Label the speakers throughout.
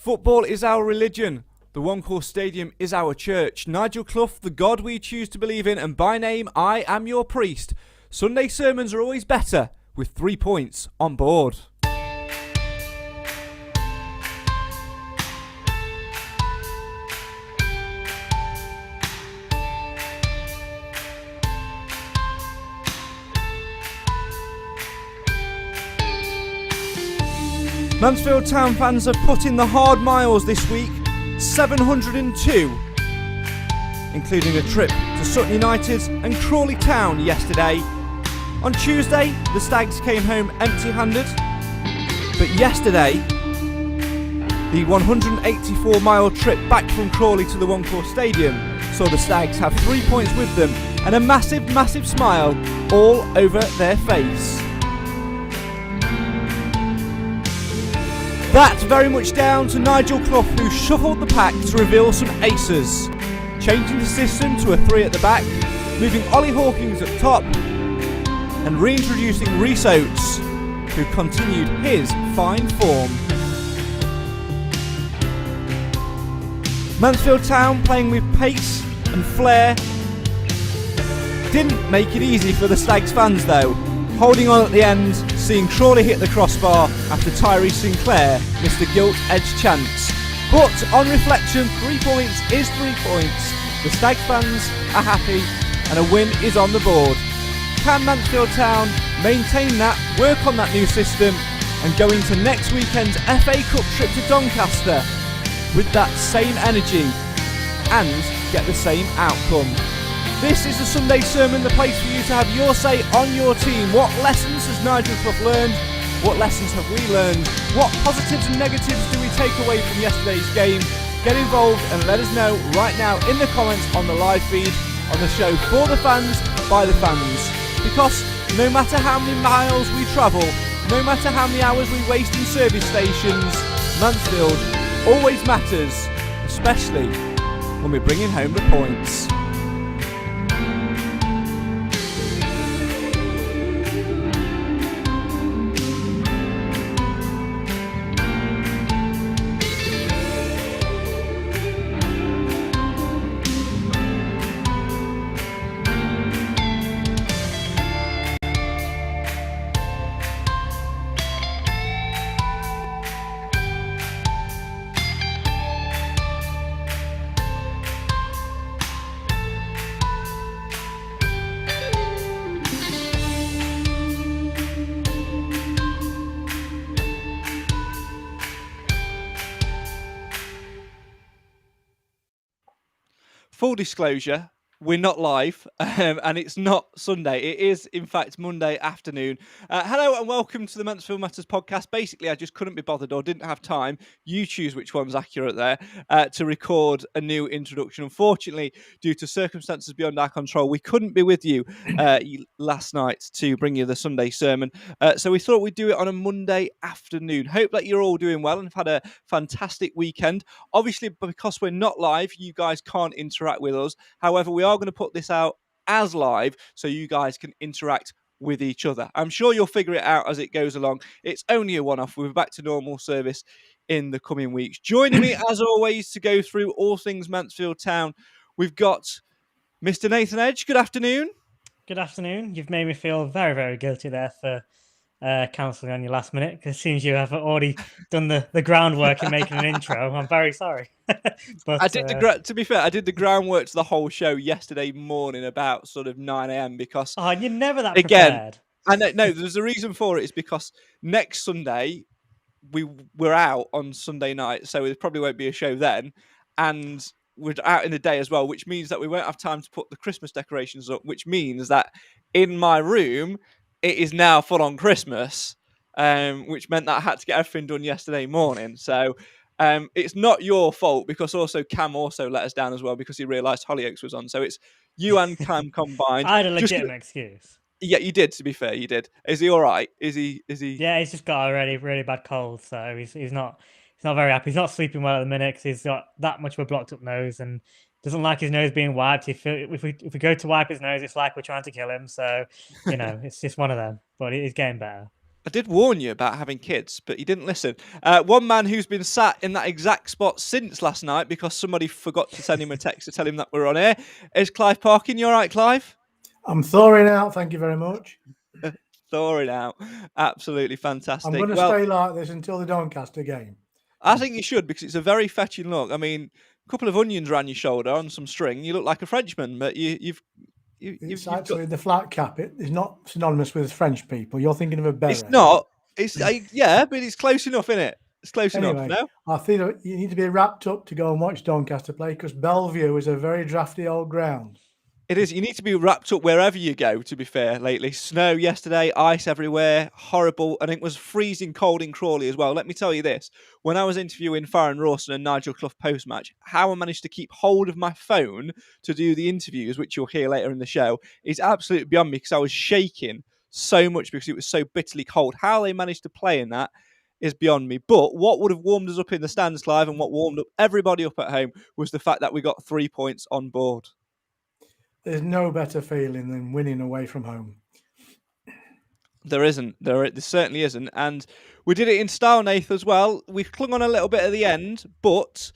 Speaker 1: Football is our religion. The One Call Stadium is our church. Nigel Clough, the God we choose to believe in, and by name, I am your priest. Sunday sermons are always better with 3 points on board. Mansfield Town fans have put in the hard miles this week, 702, including a trip to Sutton United and Crawley Town yesterday. On Tuesday, the Stags came home empty-handed, but yesterday, the 184-mile trip back from Crawley to the One Call Stadium saw the Stags have 3 points with them and a massive, massive smile all over their face. That's very much down to Nigel Clough, who shuffled the pack to reveal some aces, changing the system to a 3 at the back, moving Ollie Hawkins up top, and reintroducing Rhys Oates, who continued his fine form. Mansfield Town, playing with pace and flair, didn't make it easy for the Stags fans though, holding on at the end, seeing Crawley hit the crossbar after Tyree Sinclair missed a gilt-edged chance. But on reflection, 3 points is 3 points. The Stags fans are happy and a win is on the board. Can Mansfield Town maintain that, work on that new system and go into next weekend's FA Cup trip to Doncaster with that same energy and get the same outcome? This is the Sunday Sermon, the place for you to have your say on your team. What lessons has Nigel Clough learned? What lessons have we learned? What positives and negatives do we take away from yesterday's game? Get involved and let us know right now in the comments on the live feed on the show for the fans, by the fans. Because no matter how many miles we travel, no matter how many hours we waste in service stations, Mansfield always matters, especially when we're bringing home the points. Full disclosure, we're not live and it's not Sunday. It is, in fact, Monday afternoon. Hello and welcome to the Mansfield Matters podcast. Basically, I just couldn't be bothered or didn't have time. You choose which one's accurate there to record a new introduction. Unfortunately, due to circumstances beyond our control, we couldn't be with you last night to bring you the Sunday sermon. So we thought we'd do it on a Monday afternoon. Hope that you're all doing well and have had a fantastic weekend. Obviously, because we're not live, you guys can't interact with us. However, we are going to put this out as live so you guys can interact with each other. I'm sure you'll figure it out as it goes along. It's only a one-off. We'll be back to normal service in the coming weeks. Joining me, as always, to go through all things Mansfield Town, we've got Mr. Nathan Edge. Good afternoon.
Speaker 2: Good afternoon. You've made me feel very, very guilty there for cancelling on your last minute, because it seems you have already done the groundwork in making an intro. I'm very sorry. But
Speaker 1: I did to be fair, I did the groundwork to the whole show yesterday morning about sort of 9 a.m. because
Speaker 2: you're never that prepared.
Speaker 1: And no, there's a reason for it. Is because next Sunday we're out on Sunday night, so there probably won't be a show then, and we're out in the day as well, which means that we won't have time to put the Christmas decorations up, which means that in my room it is now full on Christmas, which meant that I had to get everything done yesterday morning. So it's not your fault, because also Cam also let us down as well because he realised Hollyoaks was on. So it's you and Cam combined.
Speaker 2: I had a legitimate excuse.
Speaker 1: Yeah, you did, to be fair, you did. Is he all right? Is he?
Speaker 2: Yeah, he's just got a really, really bad cold, so he's not very happy. He's not sleeping well at the minute because he's got that much of a blocked up nose and doesn't like his nose being wiped. If we go to wipe his nose, it's like we're trying to kill him. So, it's just one of them. But he's getting better.
Speaker 1: I did warn you about having kids, but you didn't listen. One man who's been sat in that exact spot since last night because somebody forgot to send him a text to tell him that we're on air is Clive Parkin. You all right, Clive?
Speaker 3: I'm thawing out, thank you very much.
Speaker 1: Thawing out. Absolutely fantastic.
Speaker 3: I'm going to
Speaker 1: Well,
Speaker 3: stay like this until the Doncaster game.
Speaker 1: I think you should, because it's a very fetching look. I mean, a couple of onions around your shoulder on some string. You look like a Frenchman, but
Speaker 3: It's actually the flat cap. It is not synonymous with French people. You're thinking of a beret.
Speaker 1: It's not. Yeah, but it's close enough, isn't it? It's close enough. No,
Speaker 3: I think you need to be wrapped up to go and watch Doncaster play, because Bellevue is a very drafty old ground.
Speaker 1: it is. You need to be wrapped up wherever you go, to be fair, lately. Snow yesterday, ice everywhere, horrible. And it was freezing cold in Crawley as well. Let me tell you this. When I was interviewing Clough and Rawson and Nigel Clough post-match, how I managed to keep hold of my phone to do the interviews, which you'll hear later in the show, is absolutely beyond me, because I was shaking so much because it was so bitterly cold. How they managed to play in that is beyond me. But what would have warmed us up in the stands, Clive, and what warmed up everybody up at home was the fact that we got 3 points on board.
Speaker 3: There's no better feeling than winning away from home.
Speaker 1: There isn't. There certainly isn't. And we did it in style, Nath, as well. We clung on a little bit at the end, but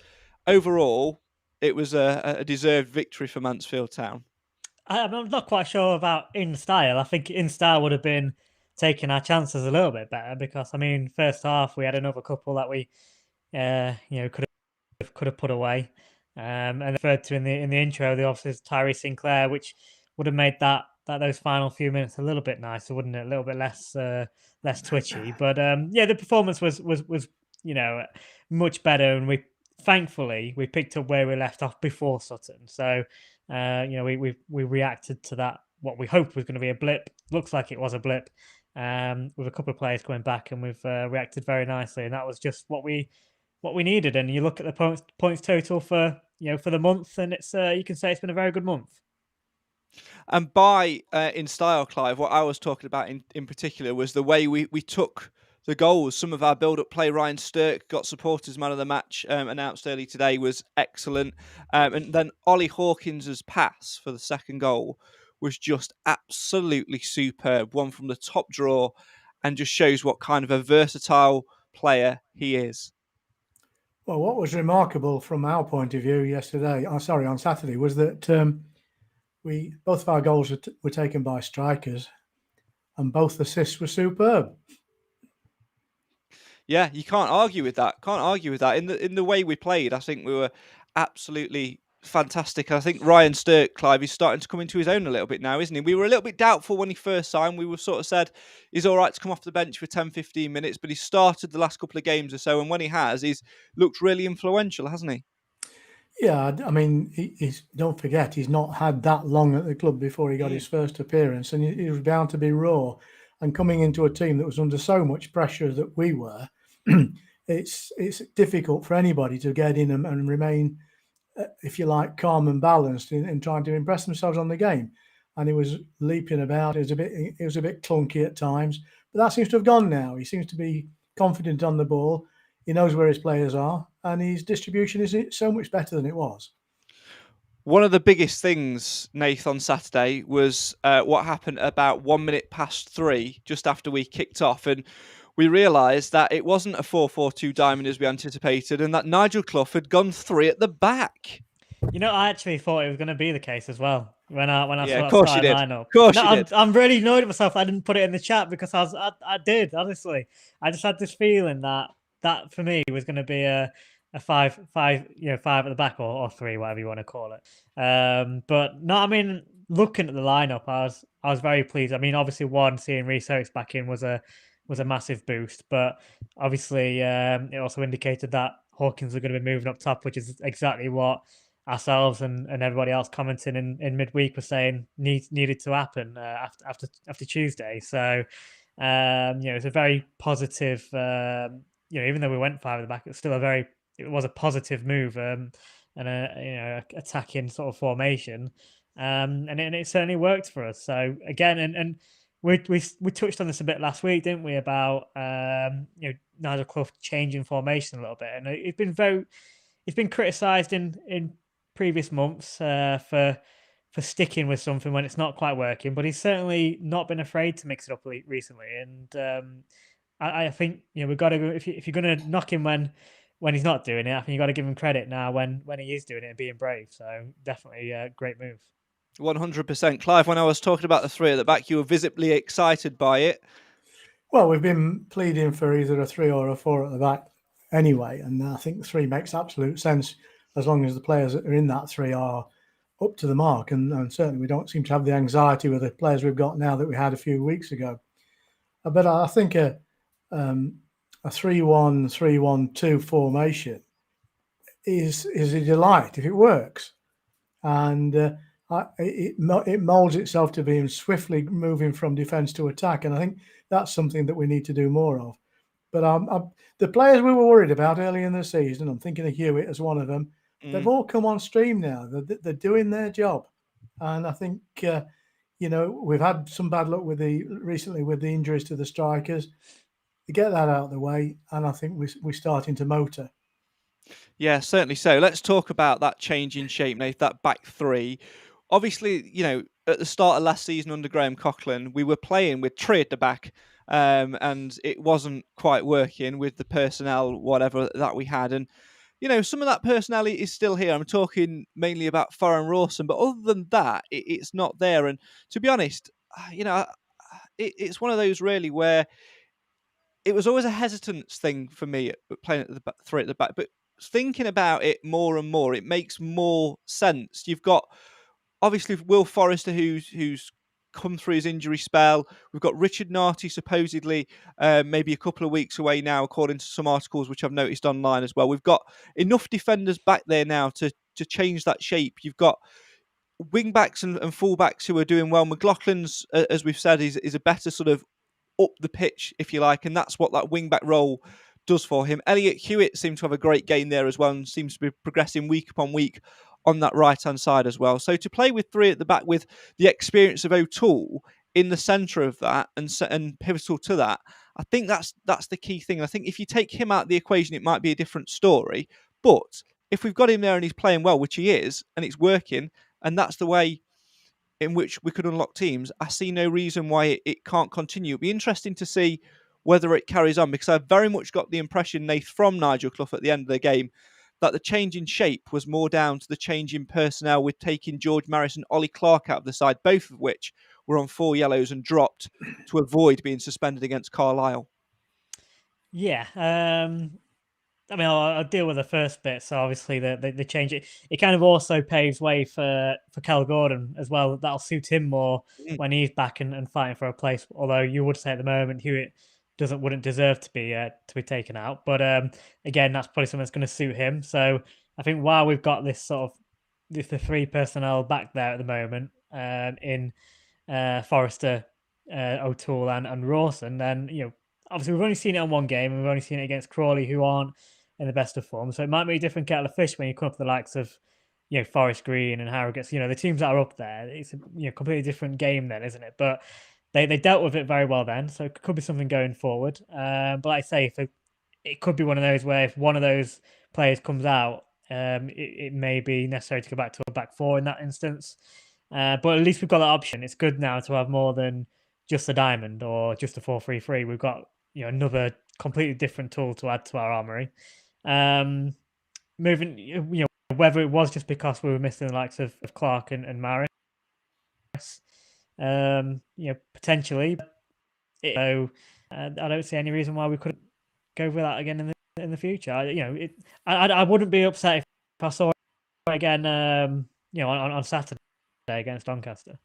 Speaker 1: overall, it was a deserved victory for Mansfield Town.
Speaker 2: I'm not quite sure about in style. I think in style would have been taking our chances a little bit better, because, I mean, first half we had another couple that we, could have put away. And referred to in the intro, the obviously Tyree Sinclair, which would have made those final few minutes a little bit nicer, wouldn't it? A little bit less twitchy. But the performance was much better, and thankfully we picked up where we left off before Sutton. So we reacted to that, what we hoped was going to be a blip. Looks like it was a blip, with a couple of players coming back, and we've reacted very nicely, and that was just what we needed. And you look at the points total for the month, and it's you can say it's been a very good month.
Speaker 1: And by in style, Clive, what I was talking about in particular was the way we took the goals. Some of our build-up play, Ryan Stirk got supporters man of the match announced early today, was excellent. And then Ollie Hawkins' pass for the second goal was just absolutely superb. One from the top draw, and just shows what kind of a versatile player he is.
Speaker 3: Well, what was remarkable from our point of view on Saturday, was that both of our goals were taken by strikers, and both assists were superb.
Speaker 1: Yeah, you can't argue with that. In the way we played, I think we were absolutely fantastic. I think Ryan Stirk, Clive, is starting to come into his own a little bit now, isn't he? We were a little bit doubtful when he first signed. We were sort of said he's all right to come off the bench for 10, 15 minutes, but he started the last couple of games or so, and when he has, he's looked really influential, hasn't he?
Speaker 3: Yeah, I mean, don't forget, he's not had that long at the club before he got his first appearance, and he was bound to be raw. And coming into a team that was under so much pressure that we were, it's difficult for anybody to get in and remain, if you like, calm and balanced in trying to impress themselves on the game. And he was leaping about. It was a bit clunky at times, but that seems to have gone now. He seems to be confident on the ball. He knows where his players are, and his distribution is so much better than it was.
Speaker 1: One of the biggest things, Nath, on Saturday was what happened about 1 minute past 3, just after we kicked off. And we realised that it wasn't a 4-4-2 diamond as we anticipated, and that Nigel Clough had gone 3 at the back.
Speaker 2: I actually thought it was going to be the case as well when I saw
Speaker 1: that starting lineup. Of course you did.
Speaker 2: I'm really annoyed at myself I didn't put it in the chat, because I did, honestly. I just had this feeling that for me was going to be a 5 at the back, or 3, whatever you want to call it. But no, I mean, looking at the lineup, I was very pleased. I mean, obviously, seeing Rhys Oakes back in was a massive boost, but obviously it also indicated that Hawkins were going to be moving up top, which is exactly what ourselves and everybody else commenting in midweek was saying needed to happen after Tuesday. So it's a very positive. Even though we went 5 at the back, it was a positive move and attacking sort of formation, and it certainly worked for us. So again, and we touched on this a bit last week, didn't we, about Nigel Clough changing formation a little bit, and it's been criticised in previous months for sticking with something when it's not quite working, but he's certainly not been afraid to mix it up recently. And I think we've got to, if you're going to knock him when he's not doing it, I think you've got to give him credit now when he is doing it and being brave. So definitely a great move.
Speaker 1: 100%. Clive, when I was talking about the three at the back, you were visibly excited by it.
Speaker 3: Well, we've been pleading for either a 3 or a 4 at the back anyway, and I think 3 makes absolute sense as long as the players that are in that 3 are up to the mark. And certainly we don't seem to have the anxiety with the players we've got now that we had a few weeks ago. But I think a 3-1-3-1-2 formation is a delight if it works, and it molds itself to being swiftly moving from defence to attack, and I think that's something that we need to do more of. But the players we were worried about early in the season, I'm thinking of Hewitt as one of them. They've all come on stream now. They're doing their job, and I think we've had some bad luck recently with the injuries to the strikers. To get that out of the way, and I think we're starting to motor.
Speaker 1: Yeah, certainly so. Let's talk about that change in shape, Nath, that back 3. Obviously, at the start of last season under Graham Coughlin, we were playing with 3 at the back, and it wasn't quite working with the personnel, whatever that we had. And, some of that personnel is still here. I'm talking mainly about Clough and Rawson, but other than that, it's not there. And to be honest, it's one of those really where it was always a hesitance thing for me playing at the 3 at the back, but thinking about it more and more, it makes more sense. You've got obviously Will Forrester, who's come through his injury spell. We've got Richard Narty, supposedly maybe a couple of weeks away now, according to some articles which I've noticed online as well. We've got enough defenders back there now to change that shape. You've got wing backs and full backs who are doing well. McLaughlin's, as we've said, is a better sort of up the pitch, if you like, and that's what that wing back role does for him. Elliot Hewitt seemed to have a great game there as well, and seems to be progressing week upon week on that right-hand side as well. So to play with 3 at the back with the experience of O'Toole in the centre of that and pivotal to that, I think that's the key thing. I think if you take him out of the equation, it might be a different story. But if we've got him there and he's playing well, which he is, and it's working, and that's the way in which we could unlock teams, I see no reason why it can't continue. It'll be interesting to see whether it carries on, because I very much got the impression, Nath, from Nigel Clough at the end of the game, that the change in shape was more down to the change in personnel with taking George Maris and Ollie Clark out of the side, both of which were on 4 yellows and dropped to avoid being suspended against Carlisle.
Speaker 2: Yeah. I mean, I'll deal with the first bit. So obviously the change, it kind of also paves way for Cal Gordon as well. That'll suit him more when he's back and fighting for a place. Although you would say at the moment Hewitt wouldn't deserve to be taken out. But again, that's probably something that's going to suit him. So I think while we've got this sort of the 3 personnel back there at the moment in Forrester, O'Toole and Rawson, then obviously we've only seen it on one game, and we've only seen it against Crawley, who aren't in the best of form. So it might be a different kettle of fish when you come up to the likes of Forest Green and Harrogates. The teams that are up there. It's a completely different game then, isn't it? But they dealt with it very well then, so it could be something going forward. But like I say, it could be one of those where if one of those players comes out, it may be necessary to go back to a back 4 in that instance. But at least we've got that option. It's good now to have more than just a diamond or just a 4-3-3. We've got another completely different tool to add to our armory. Moving, whether it was just because we were missing the likes of Clark and Maris, potentially. So I don't see any reason why we couldn't go for that again in the future. I wouldn't be upset if I saw it again. On Saturday against Doncaster.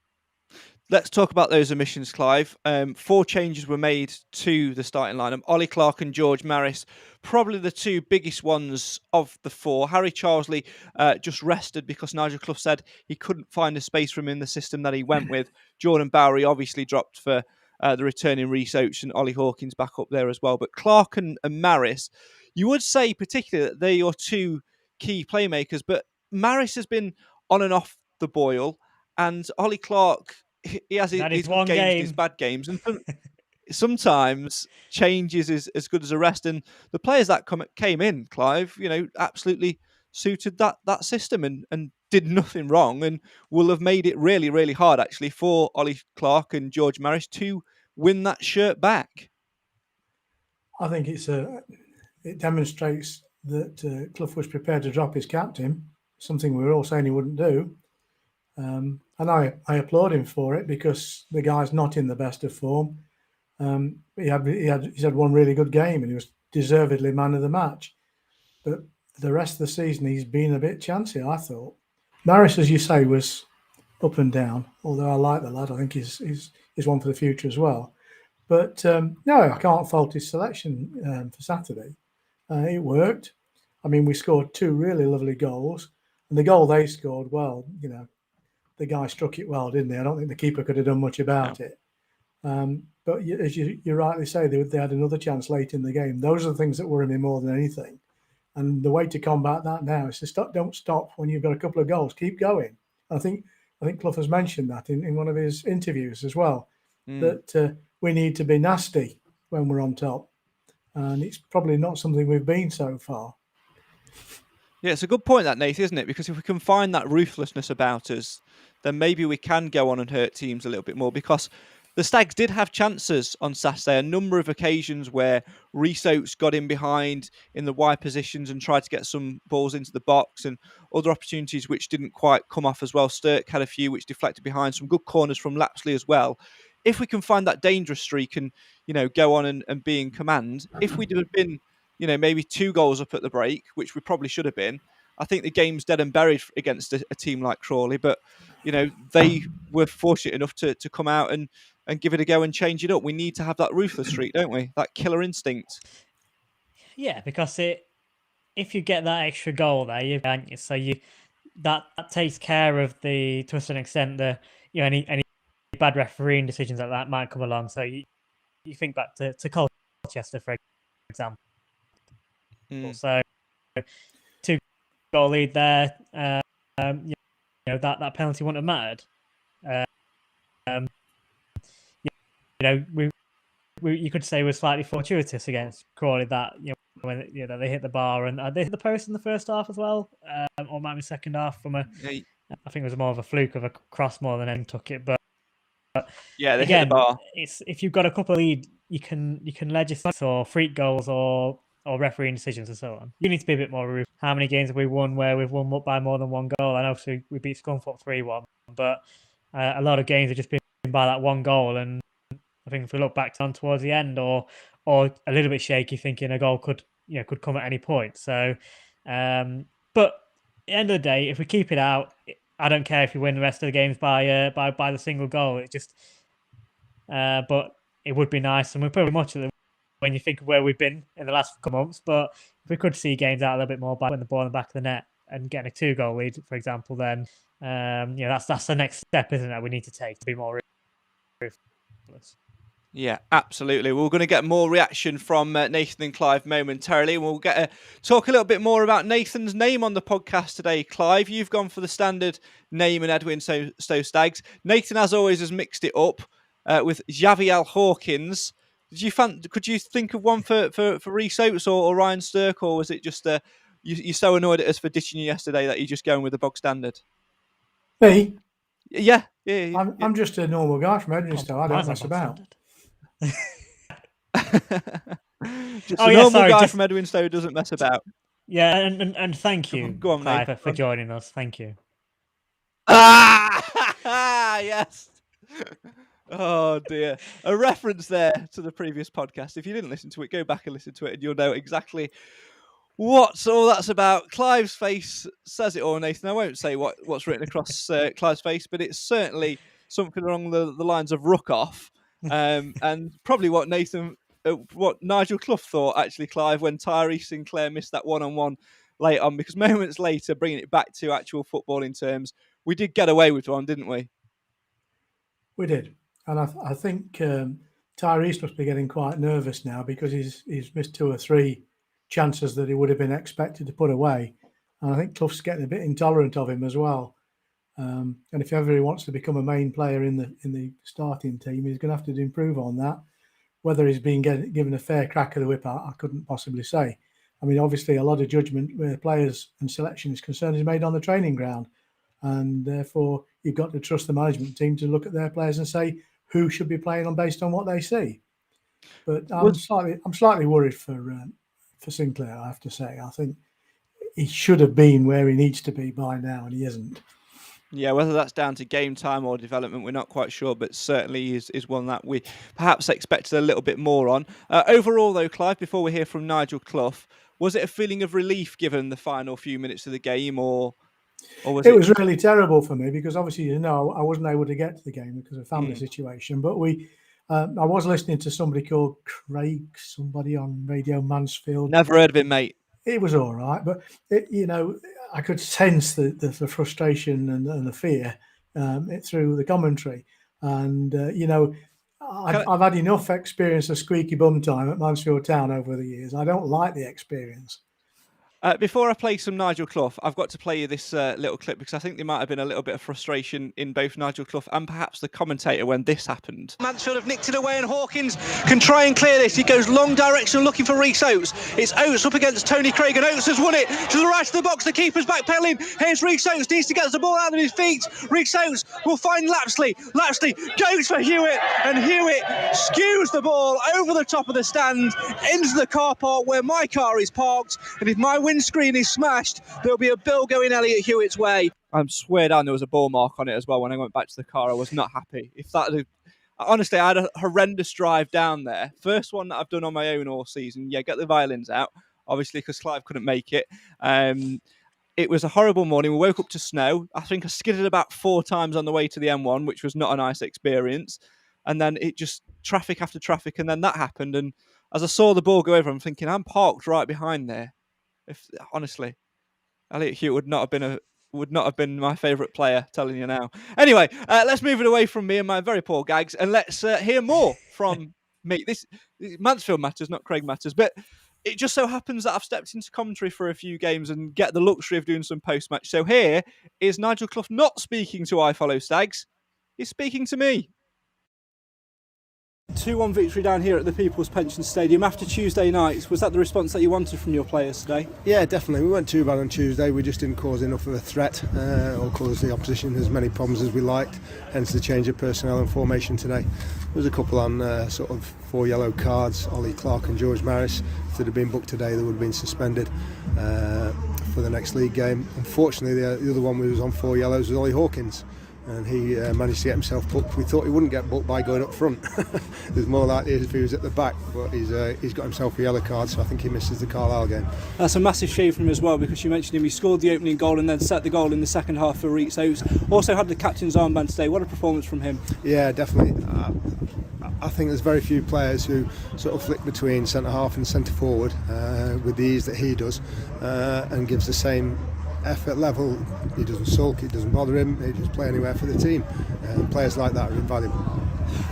Speaker 1: Let's talk about those omissions, Clive. 4 changes were made to the starting lineup. Ollie Clark and George Maris, probably the 2 biggest ones of the 4. Harry Charlesley just rested because Nigel Clough said he couldn't find a space for him in the system that he went with. Jordan Bowery obviously dropped for the returning Rhys Oates, and Ollie Hawkins back up there as well. But Clark and Maris, you would say particularly that they're your 2 key playmakers, but Maris has been on and off the boil, and Ollie Clark, he has his good games and his bad games, and sometimes changes is as good as a rest. And the players that came in, Clive, absolutely suited that system and did nothing wrong and will have made it really, really hard, actually, for Ollie Clark and George Maris to win that shirt back.
Speaker 3: I think it demonstrates that Clough was prepared to drop his captain, something we were all saying he wouldn't do. And I applaud him for it, because the guy's not in the best of form. He's had one really good game and he was deservedly man of the match. But the rest of the season, he's been a bit chancy, I thought. Maris, as you say, was up and down, although I like the lad. I think he's one for the future as well. But no, I can't fault his selection for Saturday. It worked. I mean, we scored 2 really lovely goals. And the goal they scored, well, the guy struck it well, didn't he? I don't think the keeper could have done much about it. But as you rightly say, they had another chance late in the game. Those are the things that worry me more than anything. And the way to combat that now is to don't stop when you've got a couple of goals. Keep going. I think Clough has mentioned that in one of his interviews as well, that we need to be nasty when we're on top. And it's probably not something we've been so far.
Speaker 1: Yeah, it's a good point, that, Nathan, isn't it? Because if we can find that ruthlessness about us, then maybe we can go on and hurt teams a little bit more. Because the Stags did have chances on Saturday, a number of occasions where Rhys Oates got in behind in the wide positions and tried to get some balls into the box, and other opportunities which didn't quite come off as well. Sturck had a few which deflected behind, some good corners from Lapsley as well. If we can find that dangerous streak and, go on and be in command, if we'd have been, maybe 2 goals up at the break, which we probably should have been, I think the game's dead and buried against a team like Crawley. But, they were fortunate enough to come out and give it a go and change it up. We need to have that ruthless streak, don't we? That killer instinct.
Speaker 2: Yeah, because if you get that extra goal there, that takes care of to a certain extent, any bad refereeing decisions like that might come along. So you think back to Colchester, for example. So 2-goal lead there. That penalty wouldn't have mattered. You could say was slightly fortuitous against Crawley that when they hit the bar, and they hit the post in the first half as well, or might be second half from I think it was more of a fluke of a cross more than anyone took it. But
Speaker 1: yeah, they hit the bar.
Speaker 2: It's if you've got a couple of lead, you can legislate or freak goals or refereeing decisions and so on. You need to be a bit more ruthless. How many games have we won where we've won by more than 1 goal? And obviously we beat Scunthorpe 3-1, but a lot of games have just been by that 1 goal. And I think if we look back towards the end, or a little bit shaky, thinking a goal could come at any point. So, but at the end of the day, if we keep it out, I don't care if you win the rest of the games by the single goal. It just, but it would be nice, and we're pretty much when you think of where we've been in the last couple of months. But if we could see games out a little bit more by putting the ball in the back of the net and getting a 2-goal lead, for example, then that's the next step, isn't it? We need to take to be more ruthless.
Speaker 1: Yeah, absolutely. We're going to get more reaction from Nathan and Clive momentarily. We'll get talk a little bit more about Nathan's name on the podcast today. Clive, you've gone for the standard name in Edwin Stowe Stags. Nathan, as always, has mixed it up with Javier Hawkins. Could you think of one for Rhys Oates or Ryan Sturck, or was it just you're so annoyed at us for ditching you yesterday that you're just going with the bog standard?
Speaker 3: Me?
Speaker 1: Yeah.
Speaker 3: I'm just a normal guy from Edinburgh. I don't mess about.
Speaker 1: Just a normal guy from Edwin Stowe who doesn't mess about.
Speaker 2: Yeah, and thank you,
Speaker 1: Go on,
Speaker 2: Clive, for joining us. Thank you.
Speaker 1: Yes. Oh dear. A reference there to the previous podcast. If you didn't listen to it, go back and listen to it and you'll know exactly what all that's about. Clive's face says it all, Nathan. I won't say what's written across Clive's face, but it's certainly something along the lines of ruck off. And probably what Nigel Clough thought, actually, Clive, when Tyree Sinclair missed that one-on-one late on, because moments later, bringing it back to actual footballing terms, we did get away with one, didn't we?
Speaker 3: We did. And I think Tyrese must be getting quite nervous now, because he's missed 2 or 3 chances that he would have been expected to put away. And I think Clough's getting a bit intolerant of him as well. And if ever he wants to become a main player in the starting team, he's going to have to improve on that. Whether he's been given a fair crack of the whip, I couldn't possibly say. I mean, obviously, a lot of judgment where players and selection is concerned is made on the training ground. and therefore you've got to trust the management team to look at their players and say who should be playing on based on what they see. But I'm slightly worried for Sinclair, I have to say. I think he should have been where he needs to be by now, and he isn't.
Speaker 1: Yeah, whether that's down to game time or development, we're not quite sure, but certainly is one that we perhaps expected a little bit more on. Overall, though, Clive, before we hear from Nigel Clough, was it a feeling of relief given the final few minutes of the game, or was it?
Speaker 3: It was really terrible for me because obviously, I wasn't able to get to the game because of family situation. But I was listening to somebody called Craig, somebody on Radio Mansfield.
Speaker 1: Never heard of him, mate.
Speaker 3: It was all right, but I could sense the frustration and the fear through the commentary. And I've had enough experience of squeaky bum time at Mansfield Town over the years. I don't like the experience.
Speaker 1: Before I play some Nigel Clough, I've got to play you this little clip because I think there might have been a little bit of frustration in both Nigel Clough and perhaps the commentator when this happened.
Speaker 4: Mansfield have nicked it away and Hawkins can try and clear this. He goes long direction looking for Rhys Oates. It's Oates up against Tony Craig and Oates has won it to the right of the box. The keeper's backpedaling. Here's Rhys Oates, needs to get the ball out of his feet. Rhys Oates will find Lapsley. Lapsley goes for Hewitt and Hewitt skews the ball over the top of the stand into the car park where my car is parked. And if my windscreen is smashed, there'll be a bill going Elliot Hewitt's way.
Speaker 1: I swear down there was a ball mark on it as well when I went back to the car. I was not happy. Honestly, I had a horrendous drive down there. First one that I've done on my own all season. Yeah, get the violins out, obviously, because Clive couldn't make it. It was a horrible morning. We woke up to snow. I think I skidded about 4 times on the way to the M1, which was not a nice experience. And then it just traffic after traffic, and then that happened. And as I saw the ball go over, I'm thinking, I'm parked right behind there. Honestly, Elliot Hewitt would not have been my favourite player, telling you now. Anyway, let's move it away from me and my very poor gags, and let's hear more from me. This Mansfield matters, not Craig matters, but it just so happens that I've stepped into commentary for a few games and get the luxury of doing some post-match. So here is Nigel Clough not speaking to I Follow Stags, he's speaking to me. 2-1 victory down here at the People's Pension Stadium after Tuesday night. Was that the response that you wanted from your players today?
Speaker 5: Yeah, definitely. We weren't too bad on Tuesday. We just didn't cause enough of a threat or cause the opposition as many problems as we liked, hence the change of personnel and formation today. There was a couple on sort of 4 yellow cards, Ollie Clark and George Maris. If they'd have been booked today, they would have been suspended for the next league game. Unfortunately, the other one who was on 4 yellows was Ollie Hawkins. And he managed to get himself booked. We thought he wouldn't get booked by going up front. There's more likely if he was at the back, but he's got himself a yellow card, so I think he misses the Carlisle game.
Speaker 1: That's a massive shame from him as well, because you mentioned him. He scored the opening goal and then set the goal in the second half for Rhys Oates. Also had the captain's armband today. What a performance from him.
Speaker 5: Yeah, definitely. I think there's very few players who sort of flick between centre half and centre forward with the ease that he does and gives the same effort level. He doesn't sulk, it doesn't bother him, he just play anywhere for the team. Players like that are invaluable.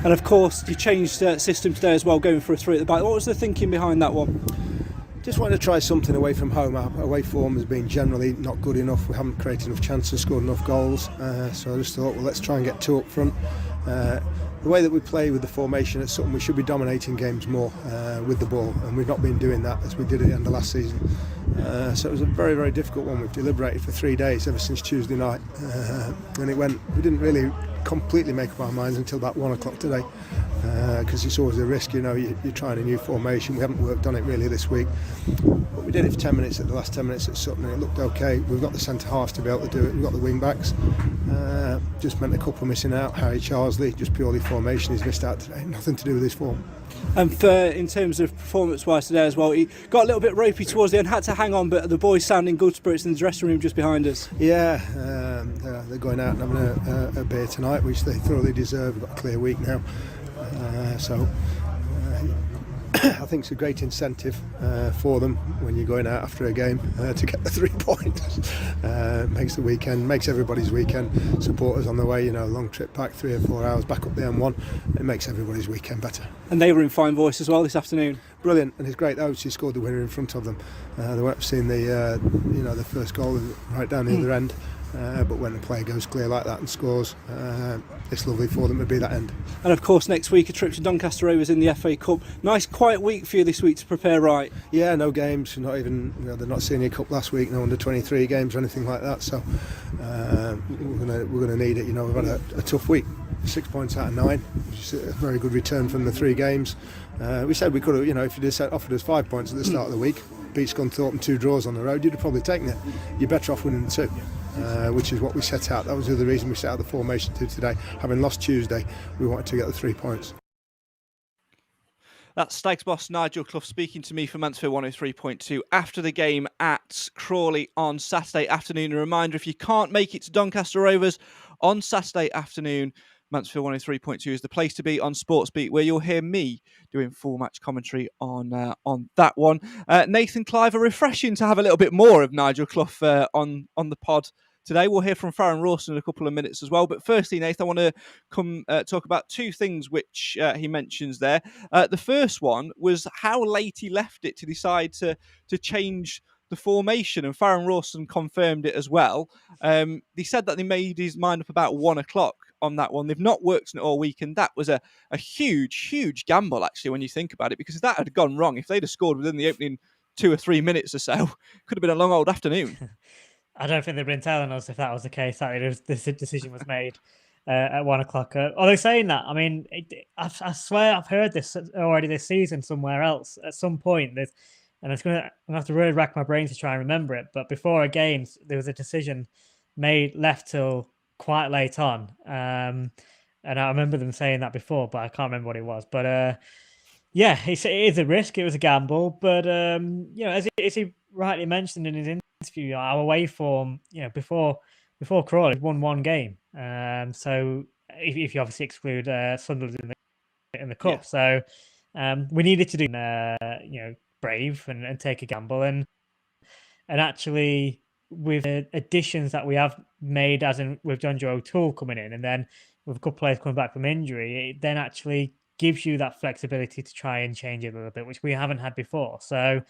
Speaker 1: And of course you changed system today as well, going for a 3 at the back. What was the thinking behind that one?
Speaker 5: Just wanted to try something away from home. Our away form has been generally not good enough. We haven't created enough chances, scored enough goals, so I just thought, well, let's try and get 2 up front. The way that we play with the formation, it's something we should be dominating games more with the ball, and we've not been doing that as we did at the end of last season. So it was a very, very difficult one. We've deliberated for 3 days ever since Tuesday night, and we didn't really completely make up our minds until about 1 o'clock today, because it's always a risk, you're trying a new formation. We haven't worked on it really this week, but we did it for 10 minutes at the last 10 minutes at Sutton, and it looked okay. We've got the centre halves to be able to do it, we've got the wing backs, just meant a couple missing out. Harry Charsley, just purely formation, he's missed out today, nothing to do with his form.
Speaker 1: And in terms of performance-wise today as well, he got a little bit ropey towards the end, had to hang on, but the boys sounding good spirits in the dressing room just behind us.
Speaker 5: Yeah, they're going out and having a beer tonight, which they thoroughly deserve. We've got a clear week now, so I think it's a great incentive for them when you're going out after a game to get the 3 points. Makes the weekend, makes everybody's weekend. Supporters on the way, long trip back, 3 or 4 hours back up the M1. It makes everybody's weekend better.
Speaker 1: And they were in fine voice as well this afternoon.
Speaker 5: Brilliant, and it's great. Oates, he scored the winner in front of them. They won't have seen the first goal right down the other end. but when a player goes clear like that and scores, it's lovely for them to be that end.
Speaker 4: And of course, next week a trip to Doncaster Rovers in the FA Cup. Nice quiet week for you this week to prepare right.
Speaker 5: Yeah, no games, not even, they're not Senior Cup last week, no under 23 games or anything like that, so we're going to need it. We've had a tough week, 6 points out of 9, which is a very good return from the 3 games. We said we could have, if you'd have offered us 5 points at the start of the week, beat Scunthorpe and 2 draws on the road, you'd have probably taken it. You're better off winning 2. Which is what we set out. That was the other reason we set out the formation to today. Having lost Tuesday, we wanted to get the 3 points.
Speaker 1: That's Stags boss Nigel Clough speaking to me for Mansfield 103.2 after the game at Crawley on Saturday afternoon. A reminder, if you can't make it to Doncaster Rovers on Saturday afternoon, Mansfield 103.2 is the place to be on Sportsbeat, where you'll hear me doing full match commentary on that one. Nathan, Clive, refreshing to have a little bit more of Nigel Clough on the pod today. We'll hear from Clough and Rawson in a couple of minutes as well. But firstly, Nathan, I want to come talk about 2 things which he mentions there. The first one was how late he left it to decide to change the formation, and Clough and Rawson confirmed it as well. He said that they made his mind up about 1 o'clock on that one. They've not worked on it all week, and that was a huge gamble, actually, when you think about it, because if that had gone wrong, if they'd have scored within the opening 2 or 3 minutes or so, could have been a long old afternoon.
Speaker 2: I don't think they've been telling us if that was the case, that this decision was made at 1 o'clock. Although saying that, I mean, I swear I've heard this already this season somewhere else at some point. And I'm going to have to really rack my brain to try and remember it. But before a game, there was a decision left till quite late on. And I remember them saying that before, but I can't remember what it was. But yeah, it is a risk. It was a gamble. But, as he rightly mentioned in his interview, our away form, before Crawley, we'd won 1 game. So if you obviously exclude Sunderland in the cup. Yeah. So we needed to do, brave and take a gamble. And actually, with the additions that we have made, as in with John Joe O'Toole coming in, and then with a couple of players coming back from injury, it then actually gives you that flexibility to try and change it a little bit, which we haven't had before. So,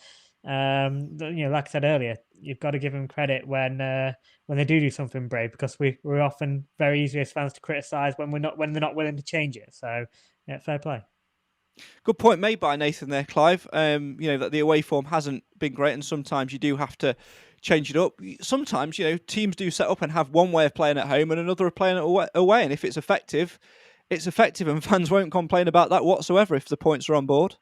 Speaker 2: like I said earlier, you've got to give them credit when they do something brave, because we're often very easy as fans to criticise when they're not willing to change it. So, yeah, fair play.
Speaker 1: Good point made by Nathan there, Clive. That the away form hasn't been great, and sometimes you do have to change it up. Sometimes, teams do set up and have one way of playing at home and another of playing it away. And if it's effective, and fans won't complain about that whatsoever if the points are on board.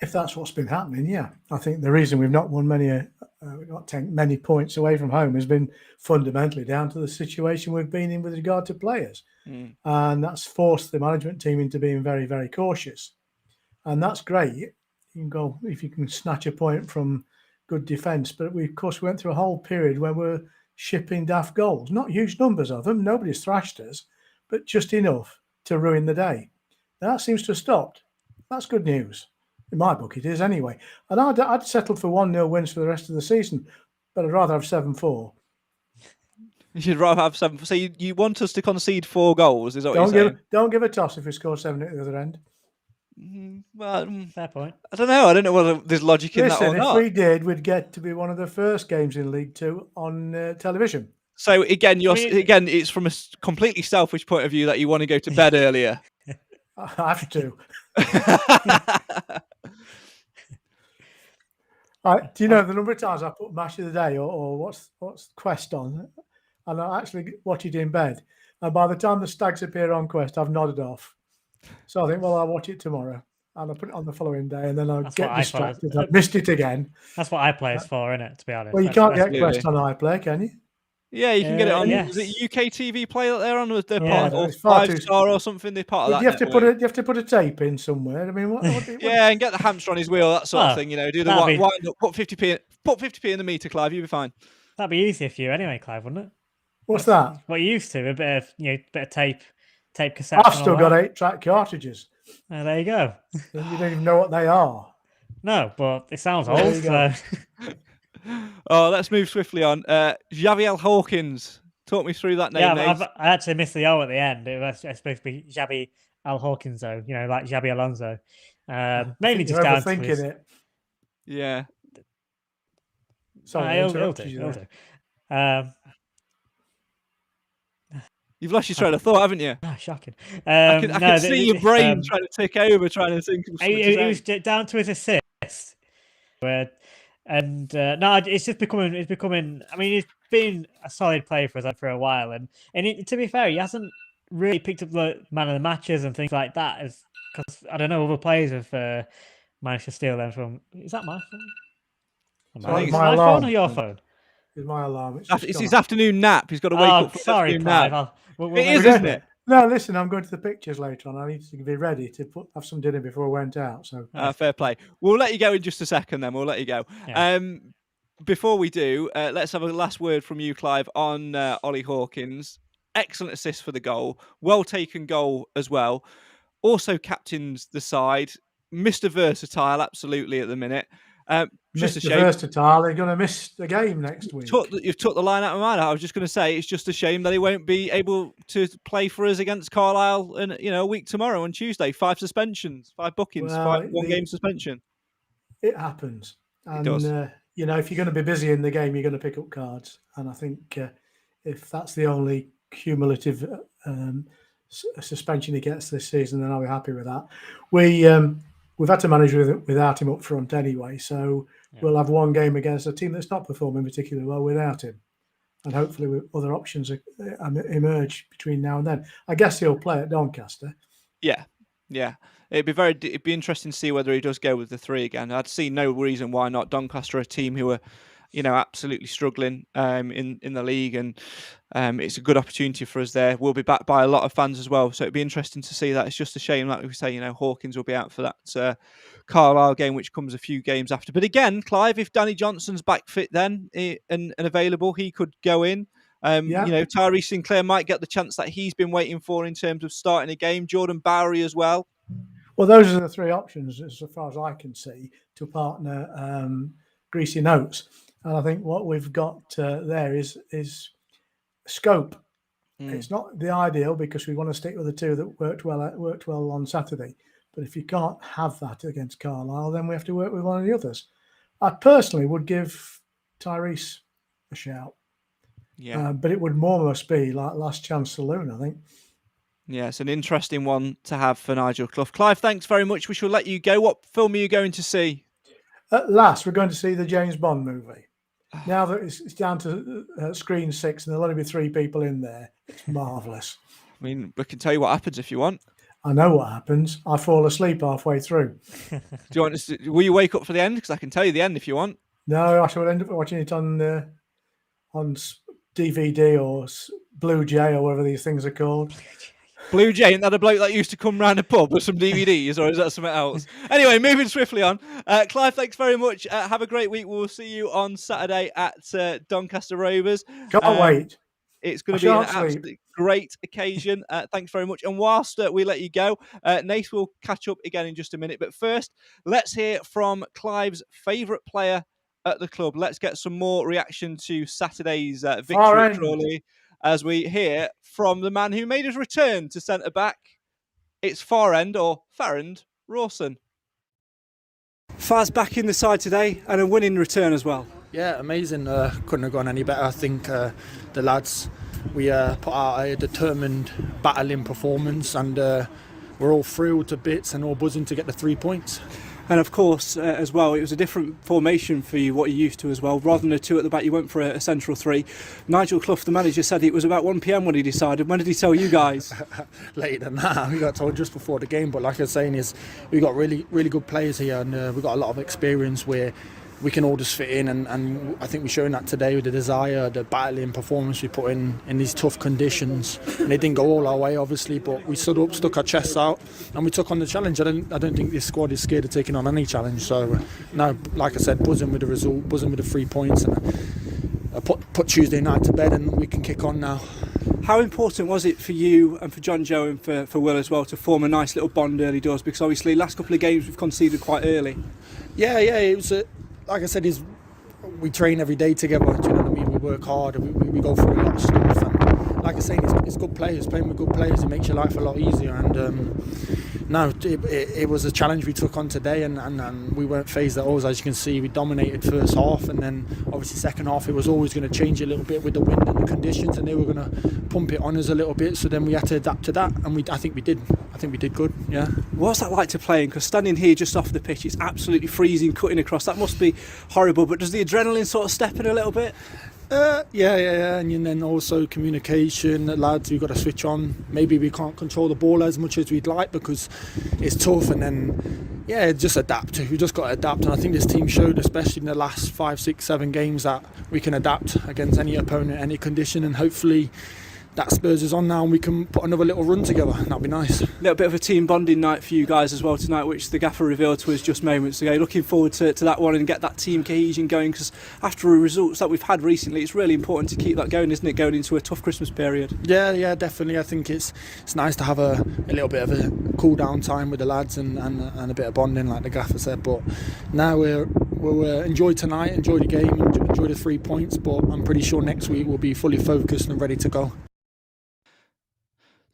Speaker 3: If that's what's been happening, yeah. I think the reason we've not won many points away from home has been fundamentally down to the situation we've been in with regard to players. And that's forced the management team into being very, very cautious. And that's great. You can go, if you can snatch a point from good defence, but we, of course, went through a whole period where we're shipping daft goals. Not huge numbers of them. Nobody's thrashed us, but just enough to ruin the day. That seems to have stopped. That's good news. In my book, it is anyway. And I'd settle for 1-0 wins for the rest of the season, but I'd rather have 7-4.
Speaker 1: You'd rather have 7. So you want us to concede 4 goals? Is that what you're saying?
Speaker 3: Don't give a toss if we score 7 at the other end.
Speaker 2: Well, fair point.
Speaker 1: I don't know. I don't know whether there's logic in that or not.
Speaker 3: If we did, we'd get to be one of the first games in League 2 on television.
Speaker 1: So again, it's from a completely selfish point of view that you want to go to bed earlier.
Speaker 3: I have to. Do you know the number of times I put Match of the Day or what's Quest on, and I actually watch it in bed, and by the time the Stags appear on Quest, I've nodded off. So I think, well, I'll watch it tomorrow, and I'll put it on the following day, and then I'll get distracted. I've missed it again.
Speaker 2: That's what iPlay is for, isn't it? To be honest.
Speaker 3: Well, you can't get Quest on iPlay, can you?
Speaker 1: Yeah, you can get it on.
Speaker 2: Yes.
Speaker 1: Is it UK TV Play that they're on? They're
Speaker 3: Yeah,
Speaker 1: part of
Speaker 3: it's far
Speaker 1: 5-star or something. They're part of that.
Speaker 3: You have to put a tape in somewhere. I mean, what
Speaker 1: Yeah, and get the hamster on his wheel, that sort of thing. Do the wind up, put 50p in the meter, Clive. You'll be fine.
Speaker 2: That'd be easier for you anyway, Clive, wouldn't it?
Speaker 3: What's that?
Speaker 2: What you used to, a bit of tape cassette.
Speaker 3: I've still got 8-track cartridges.
Speaker 2: There you go.
Speaker 3: You don't even know what they are.
Speaker 2: No, but it sounds old. So.
Speaker 1: Oh, let's move swiftly on. Javier Hawkins. Talk me through that name.
Speaker 2: Yeah, I actually missed the O at the end. It was supposed to be Xabi Alhawkins, though. Like Xabi Alonso. Mainly just down to his...
Speaker 3: it.
Speaker 1: Yeah.
Speaker 3: Sorry,
Speaker 2: He'll do.
Speaker 1: You've lost your train of thought, haven't you?
Speaker 2: Ah, shocking.
Speaker 1: I can see your brain trying to tick over, trying to think of something.
Speaker 2: It was down to his assist. No, it's just becoming. It's becoming. I mean, he's been a solid player for us for a while, and to be fair, he hasn't really picked up the man of the matches and things like that. Because I don't know, other players have managed to steal them from. Is that my phone?
Speaker 3: I think it's
Speaker 2: my
Speaker 3: alarm.
Speaker 2: phone or your phone?
Speaker 3: It's my alarm.
Speaker 1: It's his afternoon nap. He's got to wake up for his
Speaker 2: sorry,
Speaker 1: afternoon
Speaker 2: Clive.
Speaker 1: nap.
Speaker 2: We'll
Speaker 1: It is, isn't it?
Speaker 3: No, listen, I'm going to the pictures later on. I need to be ready to have some dinner before I went out. So
Speaker 1: Fair play. We'll let you go in just a second then. We'll let you go.
Speaker 2: Yeah.
Speaker 1: Before we do, let's have a last word from you, Clive, on Ollie Hawkins. Excellent assist for the goal. Well taken goal as well. Also captains the side. Mr. Versatile, absolutely, at the minute. Just a
Speaker 3: Mr.
Speaker 1: shame.
Speaker 3: Versatile, they're going to miss the game next week.
Speaker 1: You've took the line out of my mind. I was just going to say it's just a shame that he won't be able to play for us against Carlisle in a week tomorrow on Tuesday. 5 suspensions, 5 bookings, one game suspension.
Speaker 3: It happens. And,
Speaker 1: it does.
Speaker 3: If you're going to be busy in the game, you're going to pick up cards. And I think if that's the only cumulative suspension he gets this season, then I'll be happy with that. We've had to manage without him up front anyway, so we'll have one game against a team that's not performing particularly well without him, and hopefully other options emerge between now and then. I guess he'll play at Doncaster.
Speaker 1: Yeah. It'd be interesting to see whether he does go with the 3 again. I'd see no reason why not. Doncaster are a team who are, absolutely struggling in the league, and it's a good opportunity for us there. We'll be backed by a lot of fans as well, so it'd be interesting to see that. It's just a shame, like we say, Hawkins will be out for that Carlisle game, which comes a few games after. But again, Clive, if Danny Johnson's back fit then and available, he could go in. Tyree Sinclair might get the chance that he's been waiting for in terms of starting a game. Jordan Bowery as well.
Speaker 3: Well, those are the 3 options, as far as I can see, to partner Greasy Notes. And I think what we've got there is scope. It's not the ideal because we want to stick with the 2 that worked well on Saturday. But if you can't have that against Carlisle, then we have to work with one of the others. I personally would give Tyrese a shout.
Speaker 1: Yeah,
Speaker 3: but it would must be like last chance saloon, I think.
Speaker 1: Yeah, it's an interesting one to have for Nigel Clough. Clive, thanks very much. We shall let you go. What film are you going to see?
Speaker 3: At last, we're going to see the James Bond movie. Now that it's down to screen 6 and there'll only be 3 people in there, it's marvellous.
Speaker 1: I mean, we can tell you what happens if you want.
Speaker 3: I know what happens. I fall asleep halfway through.
Speaker 1: Do you want us to, will you wake up for the end? Because I can tell you the end if you want.
Speaker 3: No, I shall end up watching it on DVD or Blue Jay or whatever these things are called.
Speaker 1: Blue Jay, isn't that a bloke that used to come round a pub with some DVDs, or is that something else? Anyway, moving swiftly on. Clive, thanks very much. Have a great week. We'll see you on Saturday at Doncaster Rovers.
Speaker 3: Can't wait.
Speaker 1: It's going to be an absolutely great occasion. Thanks very much. And whilst we let you go, Nath will catch up again in just a minute. But first, let's hear from Clive's favourite player at the club. Let's get some more reaction to Saturday's victory at Crawley as we hear from the man who made his return to centre-back. It's Farend Rawson. Far's back in the side today and a winning return as well.
Speaker 6: Yeah, amazing. Couldn't have gone any better. I think the lads, we put out a determined battling performance, and we're all thrilled to bits and all buzzing to get the 3 points.
Speaker 1: And of course, as well, it was a different formation for you, what you're used to as well. Rather than a 2 at the back, you went for a central 3. Nigel Clough, the manager, said it was about 1 p.m. when he decided. When did he tell you guys?
Speaker 6: Later than that. We got told just before the game. But like I was saying, we got really, really good players here, and we've got a lot of experience where we can all just fit in, and I think we're showing that today with the desire, the battling performance we put in these tough conditions. And it didn't go all our way, obviously, but we stood up, stuck our chests out, and we took on the challenge. I don't think this squad is scared of taking on any challenge. So, no, like I said, buzzing with the result, buzzing with the 3 points, and put Tuesday night to bed, and we can kick on now.
Speaker 1: How important was it for you and for John Joe and for Will as well to form a nice little bond early doors? Because obviously, last couple of games we've conceded quite early.
Speaker 6: Yeah, it was like I said, we train every day together. Do you know what I mean? We work hard, and we go through a lot of stuff. And like I say, it's good players. Playing with good players, it makes your life a lot easier. And no, it was a challenge we took on today, and we weren't phased at all. As you can see, we dominated first half, and then obviously second half it was always going to change a little bit with the wind and the conditions, and they were going to pump it on us a little bit. So then we had to adapt to that, and I think we did. I think we did good. Yeah.
Speaker 1: What's that like to play in? Because standing here just off the pitch, it's absolutely freezing, cutting across. That must be horrible. But does the adrenaline sort of step in a little bit?
Speaker 6: Yeah, and then also communication. The lads, we've got to switch on. Maybe we can't control the ball as much as we'd like because it's tough. And then, just adapt. We just got to adapt. And I think this team showed, especially in the last 5, 6, 7 games, that we can adapt against any opponent, any condition, and hopefully that spurs us on now and we can put another little run together. That'd be nice.
Speaker 1: A little bit of a team bonding night for you guys as well tonight, which the gaffer revealed to us just moments ago. Looking forward to that one and get that team cohesion going, because after the results that we've had recently, it's really important to keep that going, isn't it, going into a tough Christmas period?
Speaker 6: Yeah, definitely. I think it's nice to have a little bit of a cool down time with the lads and a bit of bonding, like the gaffer said. But now we'll enjoy tonight, enjoy the game, enjoy the 3 points, but I'm pretty sure next week we'll be fully focused and ready to go.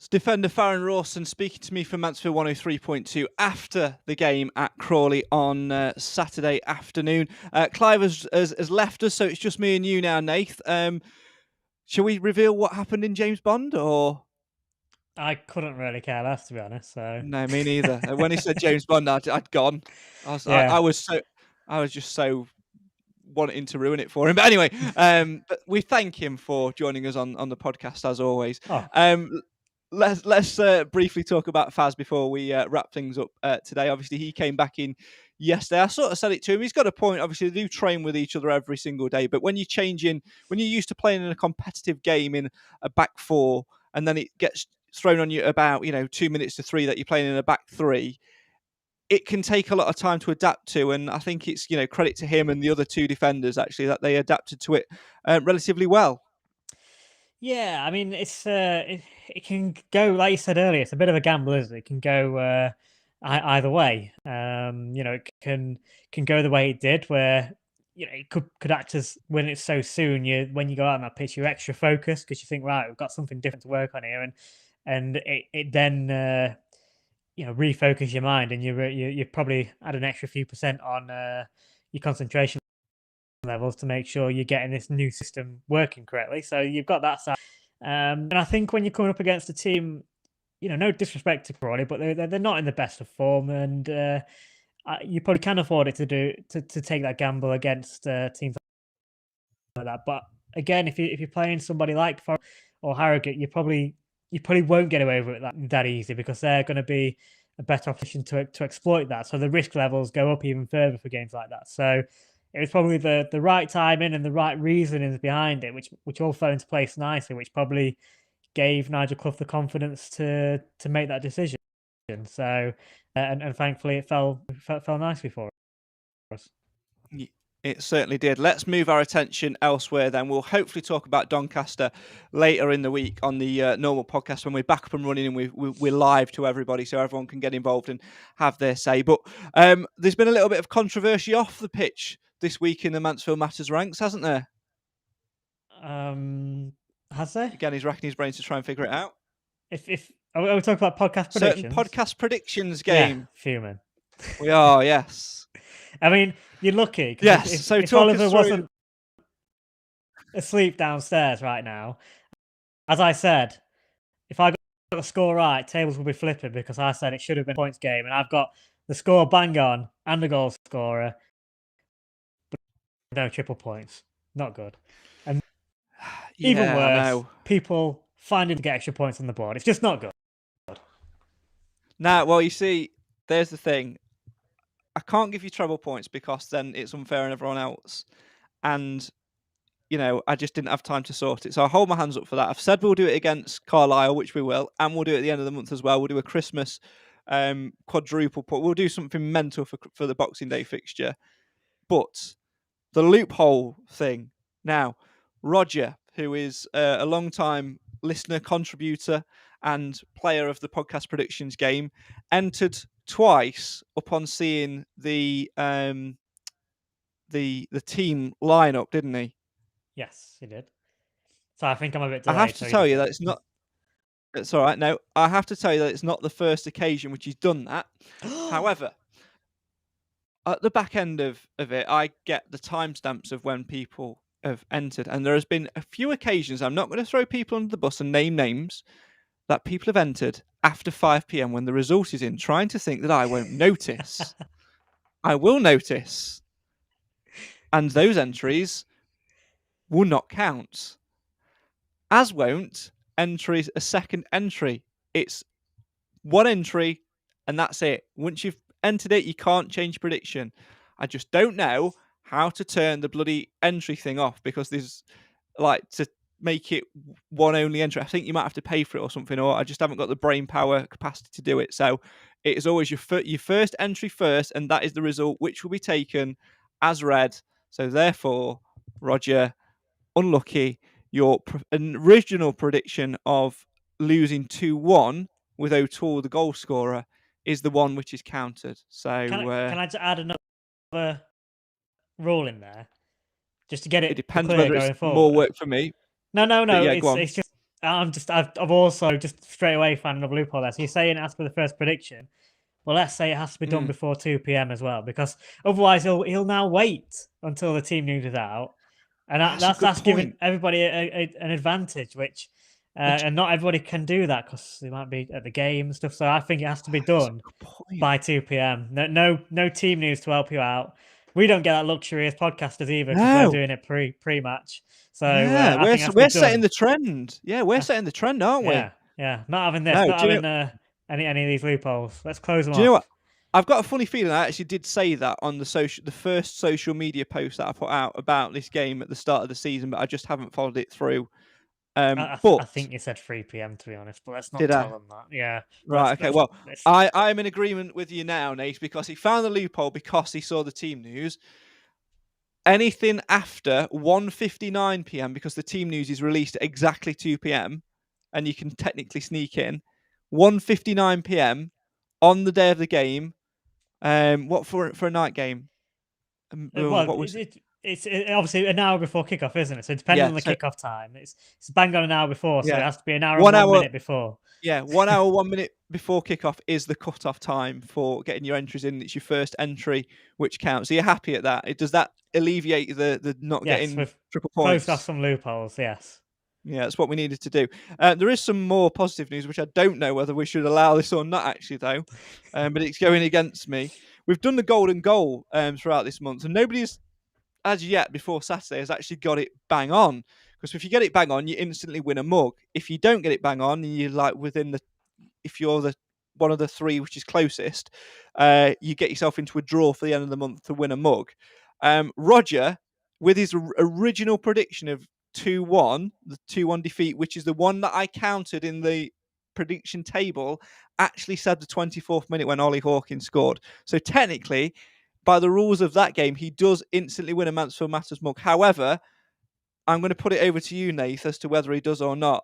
Speaker 1: Defender Clough and Rawson speaking to me from Mansfield 103.2 after the game at Crawley on Saturday afternoon. Clive has left us, so it's just me and you now, Nath. Shall we reveal what happened in James Bond, or...?
Speaker 2: I couldn't really care less, to be honest. So
Speaker 1: no, me neither. When he said James Bond, I'd gone. I was just so wanting to ruin it for him. But anyway, but we thank him for joining us on the podcast as always. Let's briefly talk about Faz before we wrap things up today. Obviously, he came back in yesterday. I sort of said it to him. He's got a point. Obviously, they do train with each other every single day. But when you're used to playing in a competitive game in a back four, and then it gets thrown on you about 2 minutes to 3 that you're playing in a back three, it can take a lot of time to adapt to. And I think it's credit to him and the other 2 defenders actually that they adapted to it relatively well.
Speaker 2: Yeah, I mean, it can go, like you said earlier, it's a bit of a gamble, isn't it? It can go either way. It can go the way it did, where it could act as, when it's so soon, when you go out on that pitch, you're extra focused because you think, right, we've got something different to work on here, and it then refocus your mind, and you probably add an extra few % on your concentration levels to make sure you're getting this new system working correctly. So you've got that side. And I think when you're coming up against a team, no disrespect to Crawley, but they're not in the best of form, and you probably can afford it to take that gamble against teams like that. But again, if you're playing somebody like Forest or Harrogate, you probably won't get away with it that easy, because they're going to be a better option to exploit that. So the risk levels go up even further for games like that. So it was probably the right timing and the right reasonings behind it, which all fell into place nicely, which probably gave Nigel Clough the confidence to make that decision. So and thankfully it fell nicely for us.
Speaker 1: It certainly did. Let's move our attention elsewhere then. We'll hopefully talk about Doncaster later in the week on the normal podcast when we're back up and running and we're live to everybody, so everyone can get involved and have their say. But there's been a little bit of controversy off the pitch this week in the Mansfield Matters ranks, hasn't there?
Speaker 2: Has there?
Speaker 1: Again, he's racking his brains to try and figure it out.
Speaker 2: If are we talking about podcast predictions?
Speaker 1: Certain podcast predictions game.
Speaker 2: Yeah, fuming.
Speaker 1: We are, yes.
Speaker 2: I mean, you're lucky.
Speaker 1: Yes.
Speaker 2: If Oliver wasn't asleep downstairs right now, as I said, if I got the score right, tables will be flipping, because I said it should have been a points game, and I've got the score bang on and the goal scorer, but no triple points. Not good. And even worse, people finding to get extra points on the board. It's just not good.
Speaker 1: Nah, well, you see, there's the thing. I can't give you treble points because then it's unfair on everyone else. And, I just didn't have time to sort it. So I hold my hands up for that. I've said we'll do it against Carlisle, which we will, and we'll do it at the end of the month as well. We'll do a Christmas quadruple point. We'll do something mental for the Boxing Day fixture. But the loophole thing. Now, Roger, who is a long-time listener, contributor, and player of the podcast predictions game, entered twice upon seeing the team lineup, didn't he?
Speaker 2: Yes, he did. So I think I'm a bit delayed.
Speaker 1: I have to tell you that it's not. It's all right. No, I have to tell you that it's not the first occasion which he's done that. However, at the back end of it, I get the timestamps of when people have entered, and there has been a few occasions. I'm not going to throw people under the bus and name names that people have entered after 5 p.m. when the result is in, trying to think that I won't notice. I will notice, and those entries will not count. As won't entries a second entry. It's one entry, and that's it. Once you've entered it, you can't change prediction. I just don't know how to turn the bloody entry thing off, because there's like to make it one only entry. I think you might have to pay for it or something, or I just haven't got the brain power capacity to do it. So it is always your first entry first, and that is the result which will be taken as read. So therefore, Roger, unlucky. Your original prediction of losing 2-1 with O'Toole, the goal scorer, is the one which is counted. So
Speaker 2: Can I just add another rule in there, just to get it
Speaker 1: depends
Speaker 2: clear
Speaker 1: whether
Speaker 2: going
Speaker 1: it's
Speaker 2: forward?
Speaker 1: more work for me.
Speaker 2: No.
Speaker 1: Yeah, go on.
Speaker 2: It's just I've also just straight away found another loophole there. So you're saying as for the first prediction, well, let's say it has to be done before 2 p.m. as well, because otherwise he'll now wait until the team news is out, and that's giving everybody an advantage, which and not everybody can do that because they might be at the game and stuff. So I think it has to be done by 2 p.m. No team news to help you out. We don't get that luxury as podcasters either, because we're doing it pre-match. So
Speaker 1: yeah, we're setting the trend. Yeah, we're setting the trend, aren't we?
Speaker 2: Yeah. Not having this. Not having any of these loopholes. Let's close them off.
Speaker 1: Do you know what? I've got a funny feeling I actually did say that on the first social media post that I put out about this game at the start of the season, but I just haven't followed it through.
Speaker 2: I think you said 3 p.m. to be honest, but let's not tell them that. Yeah.
Speaker 1: Right. Okay. Well, I'm in agreement with you now, Nate, because he found the loophole because he saw the team news. Anything after 1:59 p.m, because the team news is released at exactly 2 p.m, and you can technically sneak in 1:59 p.m. on the day of the game. What for a night game?
Speaker 2: It's obviously an hour before kickoff, isn't it? So depending on the kickoff time, it's bang on an hour before. So it has to be an hour and 1 minute before.
Speaker 1: Yeah, 1 hour, 1 minute before kickoff is the cut-off time for getting your entries in. It's your first entry which counts. So you're happy at that? Does that alleviate the not getting triple points?
Speaker 2: Closed off some loopholes, yes.
Speaker 1: Yeah, that's what we needed to do. There is some more positive news, which I don't know whether we should allow this or not, actually, though. But it's going against me. We've done the golden goal throughout this month, and nobody's, as yet, before Saturday, has actually got it bang on. Because if you get it bang on, you instantly win a mug. If you don't get it bang on, and you're like if you're the one of the three which is closest, you get yourself into a draw for the end of the month to win a mug. Roger, with his original prediction of 2-1, the 2-1 defeat, which is the one that I counted in the prediction table, actually said the 24th minute when Ollie Hawkins scored. So technically, by the rules of that game, he does instantly win a Mansfield Matters mug. However, I'm going to put it over to you, Nath, as to whether he does or not.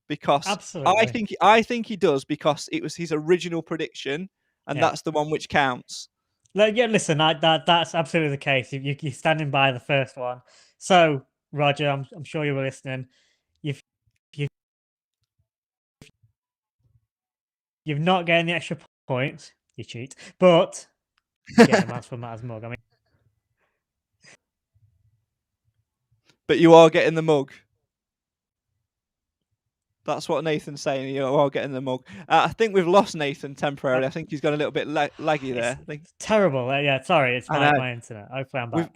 Speaker 1: Because
Speaker 2: absolutely.
Speaker 1: I think he does, because it was his original prediction, and that's the one which counts.
Speaker 2: Yeah, listen, that's absolutely the case. You're standing by the first one. So, Roger, I'm sure you were listening. You've not getting the extra points. You cheat, but you get the Mansfield Matters mug. I mean,
Speaker 1: but you are getting the mug. That's what Nathan's saying. You are getting the mug. I think we've lost Nathan temporarily. I think he's got a little bit laggy there.
Speaker 2: It's terrible. Yeah, sorry, it's my internet. Hopefully, I'm back.